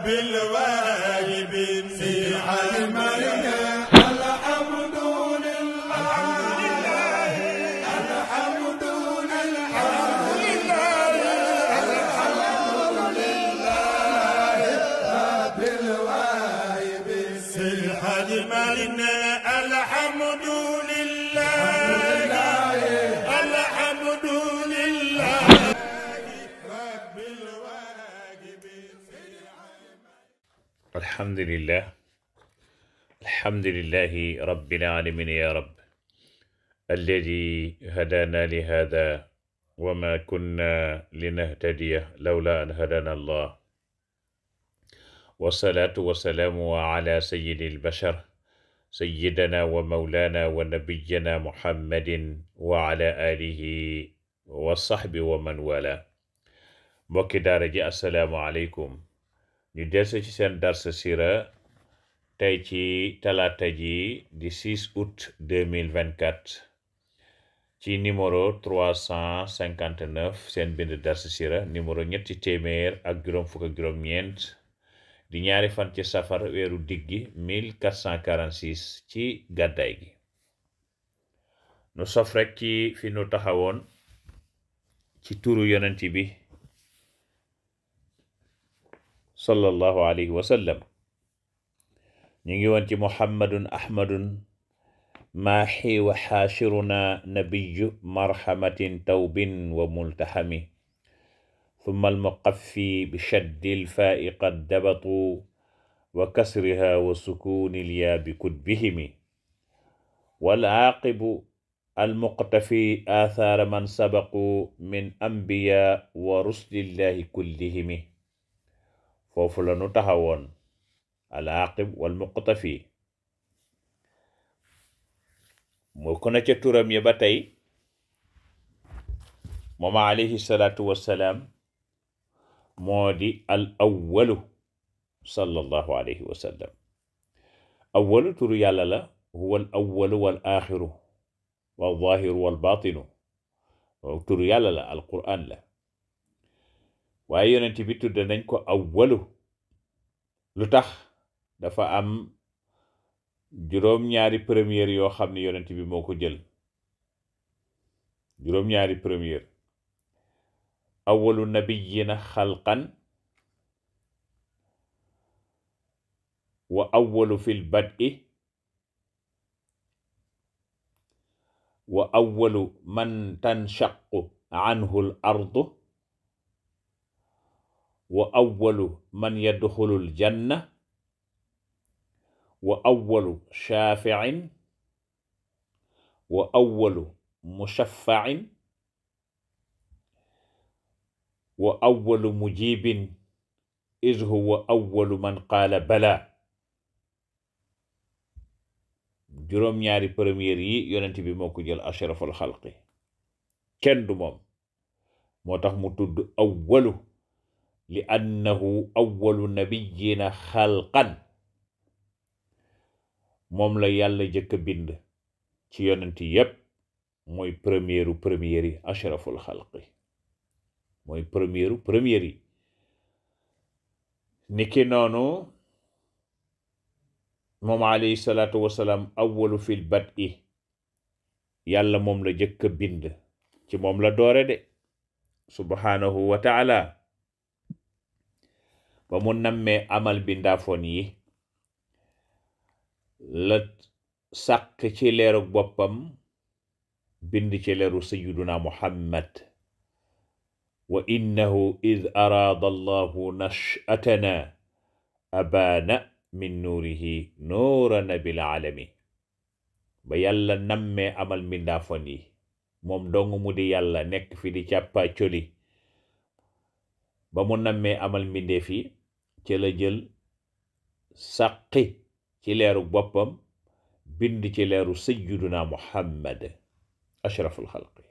رب الواجب في حلمنا الحمد لله الحمد لله الحمد لله رب الواجب في حلمنا الحمد لله الحمد لله رب الواجب. الحمد لله الحمد لله رب العالمين يا رب الذي هدانا لهذا وما كنا لنهتدي لولا أن هدانا الله والصلاة والسلام على سيد البشر سيدنا ومولانا ونبينا محمد وعلى آله وصحبه ومن والاه. mbokki daara ji assalaamu aleykum. ñu delsi ci seen darsa sira tey ci talaata ji di 6 août 2024 ci numéro 359 seen bind darsa sira numéro ñetti téeméer ak juróom fukk ak juróom ñeent di ñaari fan ci safar weeru diggi 1446 ci gàddaay gi. nu sof rek ci fi nu taxawoon ci turu yonent bi sallallahu alayhi wa sallam. ñu ngi woon ci muhammadun ahmadun maaxi wa xaashiruna nabiyu marhamatin tawbin wa multaxami ثم المقفي بشد الفاء قد دبطوا وكسرها وسكون الياء بكتبهم والعاقب المقتفي آثار من سبقوا من أنبياء ورسل الله كلهم. foofu la nu taxawoon al-aaqib wal muqtafi moo ko na ca turam ya ba tey moom alayhi salaatu wassalaam moo di al awwalu sallallahu alayhi wa sallam. awwalu turu yàlla la, huwa al awwalu wal aaxiru wal zaahiru wal baatinu. turu yàlla la, al quraan la. waaye yonent bi tudd nañ ko awwalu lu tax? dafa am juróom-ñaari première yoo xam ne yonent bi moo ko jël. juróom-ñaari première. awwalu nabiyina xalqan wa awwalu fil bad'i wa awwalu man tanshaqu anhu al ardu wa awwalu man yadxulul janna wa awwalu shaafi'in wa awwalu mushaffa'in wa awwalu mujibin iz huwa awwalu man qaala bala. juróom-ñaari première yi yonent bi moo ko jël ashraful xalqi, kenn du moom. moo tax mu tudd awwalu li annahu awwalu nabiyina xalqan. moom la yàlla jëkk bind ci yonent yépp, mooy premièru première yi, ashraful xalqi mooy premièru première yi. niki noonu moom alayhi salaatu wasalaam awwalu fil bad'i, yàlla moom la jëkk bind, ci moom la doore de subhanahu wa ta'ala. ba mu nammee amal bindaafoon yi la sàkk ci leeru boppam bind ci leeru sayyiduna muhammad. wa innahu id araada allahu nashatana abaana min nuurihi nuura nabil alami. ba yàlla nammee amal bindaafoon yi moom dong mu di yàlla nekk fi di càppa coli. ba mu nammee amal mbindeef yi ci la jël sàqi ci leeru boppam bind ci leeru sayyiduna muhammad ashraful xalqi.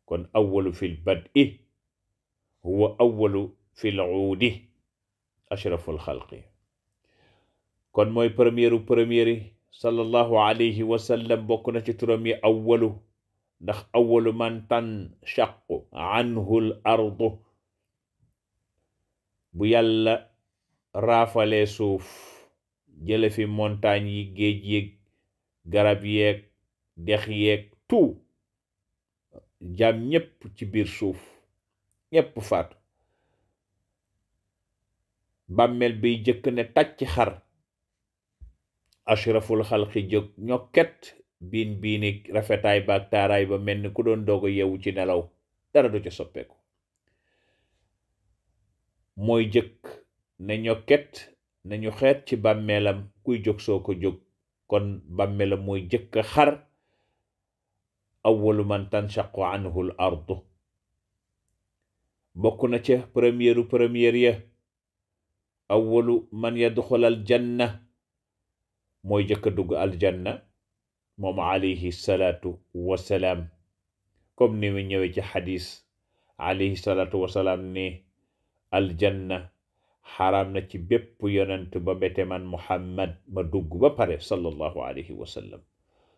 kon awwalu fil bad'i huwa awwalu fil uudi ashraful xalqi. kon mooy premièru première sallallahu alayhi wa sallam. bokk na ci turam yi awwalu, ndax awwalu man tanshaqu anhu l ardu. bu yàlla raafalee suuf jële fi montagne yi géej yeeg garab yeeg dex yeeg tout jaam ñépp ci biir suuf ñépp faatu bàmmeel biy jëkk ne tàcc xar ashraful xalqi jóg ñokket biini rafetaay ba ak taaraay ba mel ni ku doon doog a yeewu ci nelaw dara du ca soppeeku mooy jëkk ne ñokket nañu xeet ci bàmmeelam kuy jóg soo ko jóg kon bàmmeelam mooy jëkk xar awwalu man tanshaqu anhu l ardu bokk na ca première ya awwalu man yadxul al janna mooy jëkk dugg aljanna moom alayhi salaatu wasalaam comme ni mu ñëwee ci xadis alayhi salaatu wasalaam ne aljanna xaraam na ci bépp yonent ba bete man muhammad ma dugg ba pare sallallahu alayhi wa sallam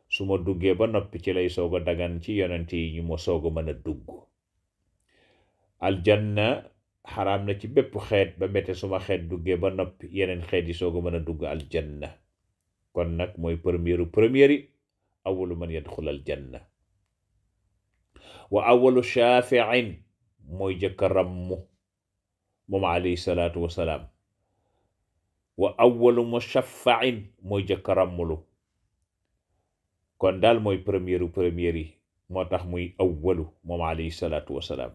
su ma duggee ba noppi ci lay soog a dagan ci yonent yi ñu ma soog a mën a dugg aljanna xaraam na ci bépp xeet ba bete suma xeet duggee ba noppi yeneen xeet yi soog a mën a dugg aljanna kon nag mooy première yi awalu man yadxul aljanna wa awalu shafi'in mooy jëkk rammu moom alayhi salaatu wasalaam wa awalu mushaffa'in mooy jëkk rammulu kon daal mooy première yi moo tax muy awalu moom alayhi salaatu wasalaam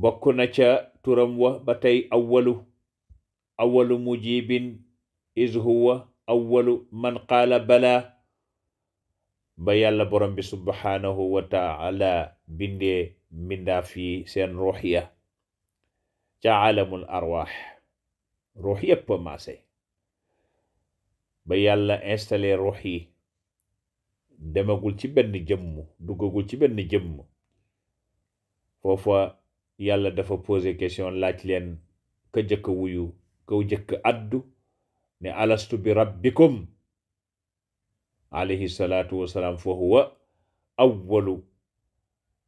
bokk na ca turam wa ba tey awalu mujibin iz huwa awalu man qaala bala ba yàlla borom bi subhanahu wa ta'ala bindee mbindaa fi seen ruux ya ca alamul arwaax ruux yépp maase ba yàlla installé ruux yi demagul ci benn jëmm duggagul ci benn jëmm foofa yàlla dafa posé question laaj leen ka jëkk wuyu kaw jëkk addu ne alastu bi rabbikum alayhi salaatu wasalaam fa huwa awwalu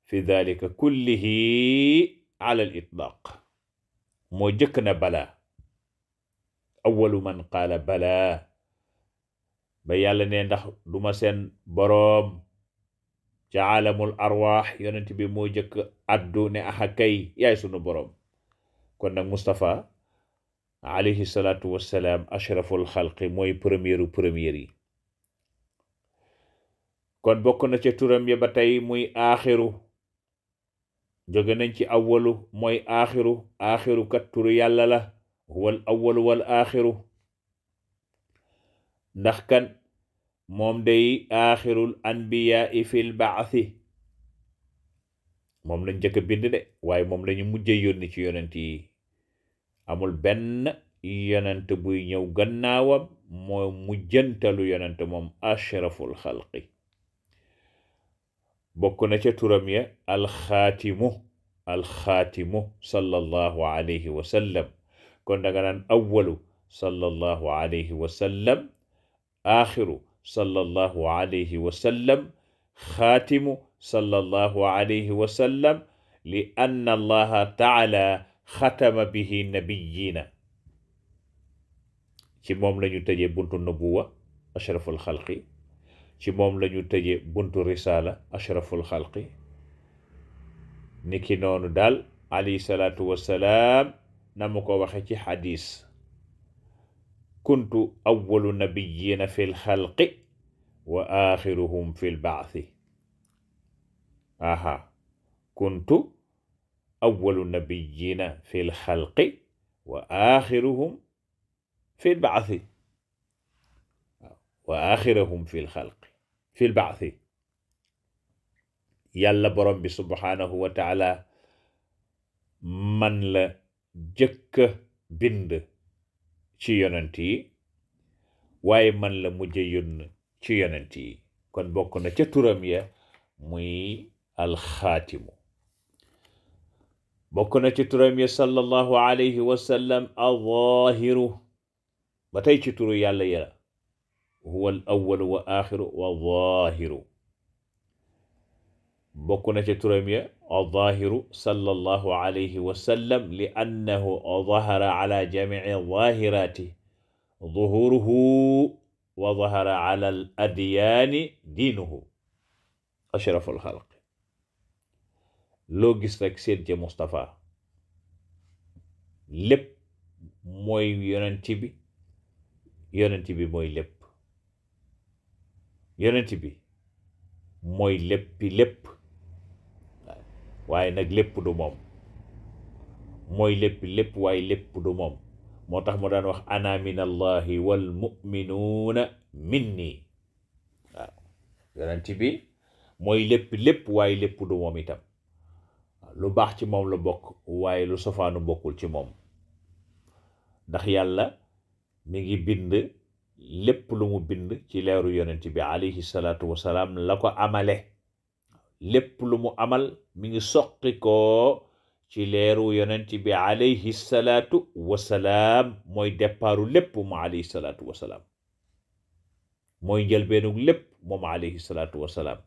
fi dhalika kullihi ala al itlaq moo jëkk na balaa awwalu man qaala balaa ba yàlla ne ndax duma seen boroom ca alamul arwaax yonent bi moo jëkk addu ne axa kay yaay sunu boroom kon nag Mustafa alayhi salaatu wassalaam ashraful xalqi mooy première yi kon bokk na ca turam ya ba tey muy aaxiru jóge nañ ci awwalu mooy aaxiru kat turu yàlla la huwal awwalu wal aaxiru ndax kan moom day aaxirul anbiyaa fil ba'thi moom lañ njëkk a bind de waaye moom lañu mujje yónni ci yonent yi amul benn yonent buy ñëw gannaawam moo mujjantalu yonent moom ashraful xalqi bokk na ca turam ya alxaatimu sallallahu alayhi wa sallam kon daga naan awwalu sallallahu alayhi wa sallam aaxiru sallallahu alayhi wa sallam xaatimu sallallahu alayhi wa sallam li anna allaha taala xatama bihi nabiyina ci moom lañu tëje buntu nubuwa ashraful xalqi ci moom lañu tëje buntu risala ashraful xalqi niki noonu daal alayhi salaatu wassalaam na mu ko waxe ci xadis kuntu awwalu nabiyina fi lxalqi wa axiruhum fi lba'thi kuntu awwalu nabiyina fi lxalqi wa axiruhum fi lba'thi wa axiruhum fi lxalqi fi lba'thi yàlla borom bi subhanahu wa taala man la jëkka bind ci yonent yi waaye man la mujje yónn ci yonent yi kon bokk na ca turam ya muy alxaatimu bokk na ci turam ya sallallahu alayhi wa sallam al-zaahiru ba tey ci turu yàlla ya huwa al awwalu wa axiru wa zaahiru bokk na ca turam ya al-Zaahiru sallallahu alayhi wa sallam li annahu zahara ala jamici zaahiraati zuhuruhu wa zahara ala al adyaani diinuhu ashraful xalq. loo gis rek seet ca Mustapha lépp mooy yonent bi, yonent bi mooy lépp, yonent bi mooy léppi lépp, waaye nag lépp du moom, mooy léppi lépp waaye lépp du moom. moo tax mu daan wax ana min allahi wal muminuuna minni. waaw yonent bi mooy léppi lépp waaye lépp du moom itam. lu baax ci moom la bokk waaye lu sofaanu bokkul ci moom, ndax yàlla mi ngi bind lépp lu mu bind ci leeru yonent bi alayhi salaatu wasalaam la ko amale. lépp lu mu amal mi ngi soqi ko ci leeru yonent bi alayhi salaatu wasalaam. mooy départu lépp mu alayhi salaatu wasalaam, mooy njëlbeenu lépp moom alayhi salaatu wasalaam.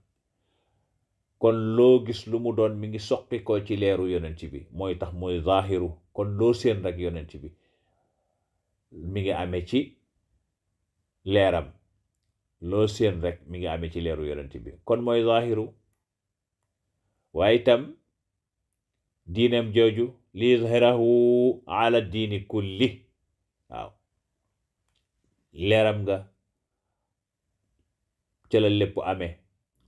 kon loo gis lu mu doon mi ngi soqi ko ci leeru yonent bi, mooy tax mooy zaahiru. kon loo seen rek yonent bi mi ngi amee ci leeram, loo seen rek mi ngi amee ci leeru yonent bi, kon mooy zaahiru. waaye itam diinam jooju li yuzhirahu ala diini kulli. waaw leeram nga ca la lépp amee,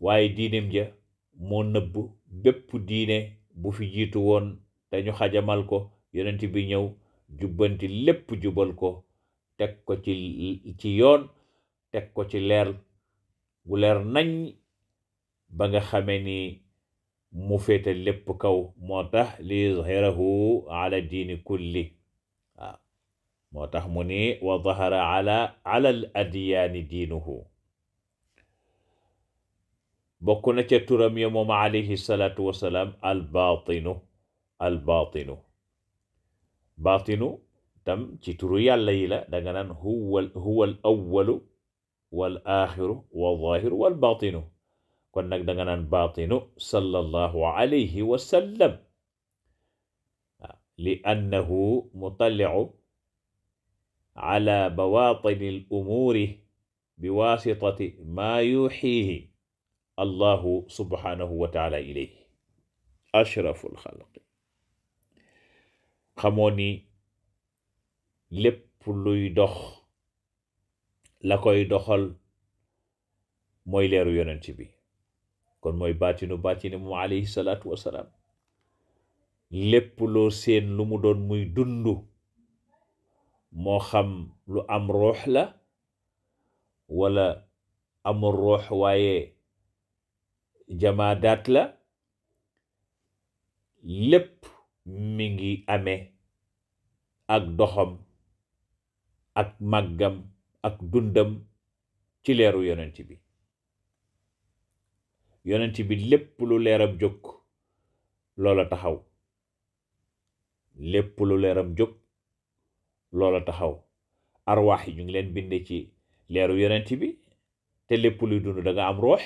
waaye diinam ja moo nëbb bépp diine bu fi jiitu woon dañu xajamal ko. yonent bi ñëw jubbanti lépp, jubal ko, teg ko ci yoon, teg ko ci leer gu leer nañ, ba nga xamee ni mu féete lépp kaw. moo tax li yuzhirahu ala diini kulli. waaw moo tax mu ni wa zahara ala al adyaani diinuhu. bokk na ca turam ya moom alayhi salaatu wasalaam al baatinu. al baatinu, baatinu tam ci turu yàlla yi la. danga naan huwa al awwalu wal aaxiru wal zaahiru wal baatinu. kon nag danga naan baatinu sallallahu alayhi wa sallam. li annahu mutalliu ala bawaatini al umuuri bi waasitati maa yuxiihi allahu subhanahu wa taala ilayhi ashraful xalqi. xamoo ni lépp luy dox la koy doxal mooy leeru yonent bi. kon mooy baatinu moom alayhi salaatu wasalaam. lépp loo seen lu mu doon muy dundu, moo xam lu am ruux la wala amul ruux waaye jamaadaat la, lépp mi ngi amee ak doxam ak màggam ak dundam ci leeru yonent bi. yonent bi lépp lu leeram jóg loola taxaw, lépp lu leeram jóg loola taxaw. arwaax yi ñu ngi leen binde ci leeru yonent bi, te lépp luy dund da nga am ruux.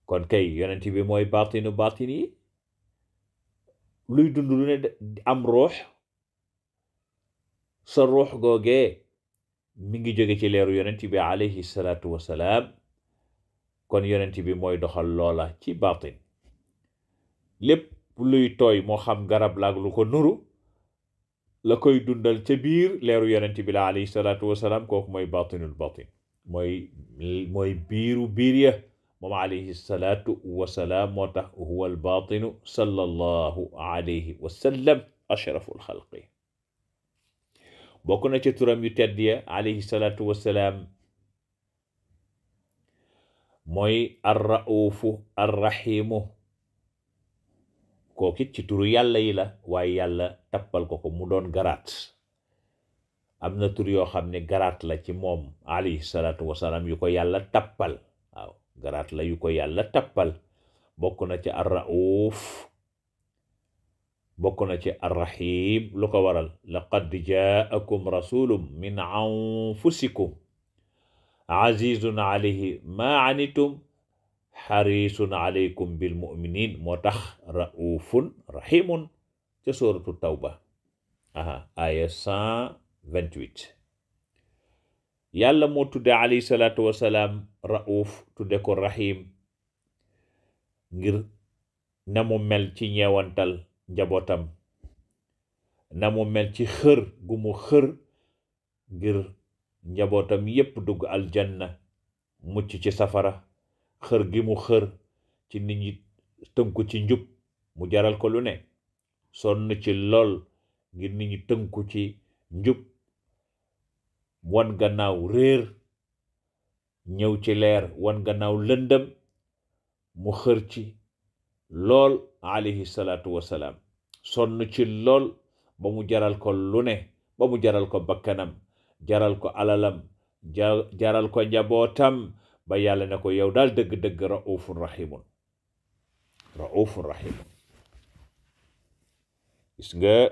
kon kay yonent bi mooy baatinu baatin yi. luy dund lu ne am ruux, sa ruux googee mi ngi jóge ci leeru yonent bi alayhi salaatu wasalaam. kon yonent bi mooy doxal loola ci baatin. lépp luy tooy moo xam garab laag lu ko nuru, la koy dundal ca biir leeru yonent bi la alayhi salaatu wasalaam. kooku mooy baatinul baatin, mooy biiru biir ya moom alayhi salaatu wasalaam. moo tax huwa al baatinu sallallahu alayhi wa sallam ashraful xalqi. bokk na ca turam yu tedd ya alayhi salaatu wasalaam mooy arraufu arrahimu. kookit ci turu yàlla yi la, waaye yàlla tappal ko mu doon garaat. am na tur yoo xam ne garaat la ci moom alayhi salaatu wasalaam yu ko yàlla tappal. waaw garaat la yu ko yàlla tappal. bokk na ci arrauf, bokk na ci arrahim. lu ko waral? laqad jaakum rasulun min anfusikum azizun alayhi ma anitum xarisun alaykum bil muminin moo tax raufun rahimun ca suratu tawba aya 128. yàlla moo tudde alayhi salaatu wasalaam rauf tudde ko rahim ngir na mu mel ci ñeewantal njabootam, na mu mel ci xër gu mu xër ngir njabootam yépp dugg aljanna mucc ci safara, xër gi mu xër ci nit ñi tënku ci njub mu jaral ko lu ne, sonn ci lool ngir nit ñi tënku ci njub, wan gannaaw réer ñëw ci leer, wan gannaaw lëndëm mu xër ci lool alayhi salaatu wasalaam, sonn ci lool ba mu jaral ko lu ne, ba mu jaral ko bakkanam, jaral ko alalam, jaral ko njabootam, ba yàlla ne ko yow daal dëgg-dëgg raufun rahimun, raufun rahimun. gis nga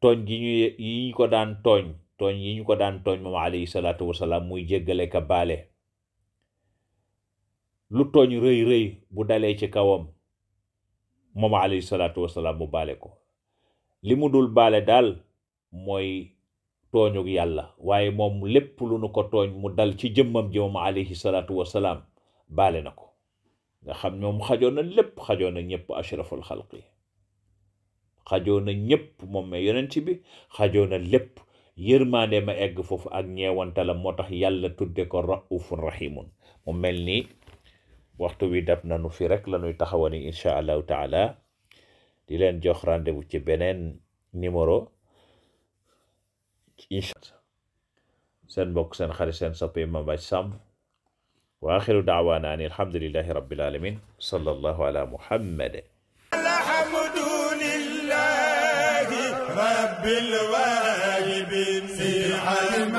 tooñ gi ñu ko daan tooñ yi ñu ko daan tooñ moom alayhi salaatu wasalaam muy jéggale ka baale, lu tooñ rëy rëy bu dalee ci kawam moom alayhi salaatu wasalaam mu baale ko. li mu dul baale daal mooy tooñug yàlla, waaye moom lépp lu nu ko tooñ mu dal ci jëmmam ji moom alayhi salaatu wasalaam baale na ko. nga xam moom xajoon na lépp, xajoon na ñëpp, ashraful xalqi xajoon na ñëpp, moom ma yonent bi xajoon na lépp, yërmaande ma egg foofu ak ñeewantalam, moo tax yàlla tudde ko raufun rahimun. mu mel ni waxtu wi dab nanu fi rek la ñuy taxawani insha allahu taala, di leen jox rendez-vous ci beneen numéro insha seen mbokk seen xarit seen soppe Mame Bathie Samb, wa axiru daawaana an alhamdulillahi rabbil alamin, sallallahu ala muhammad. رب الواجب في علم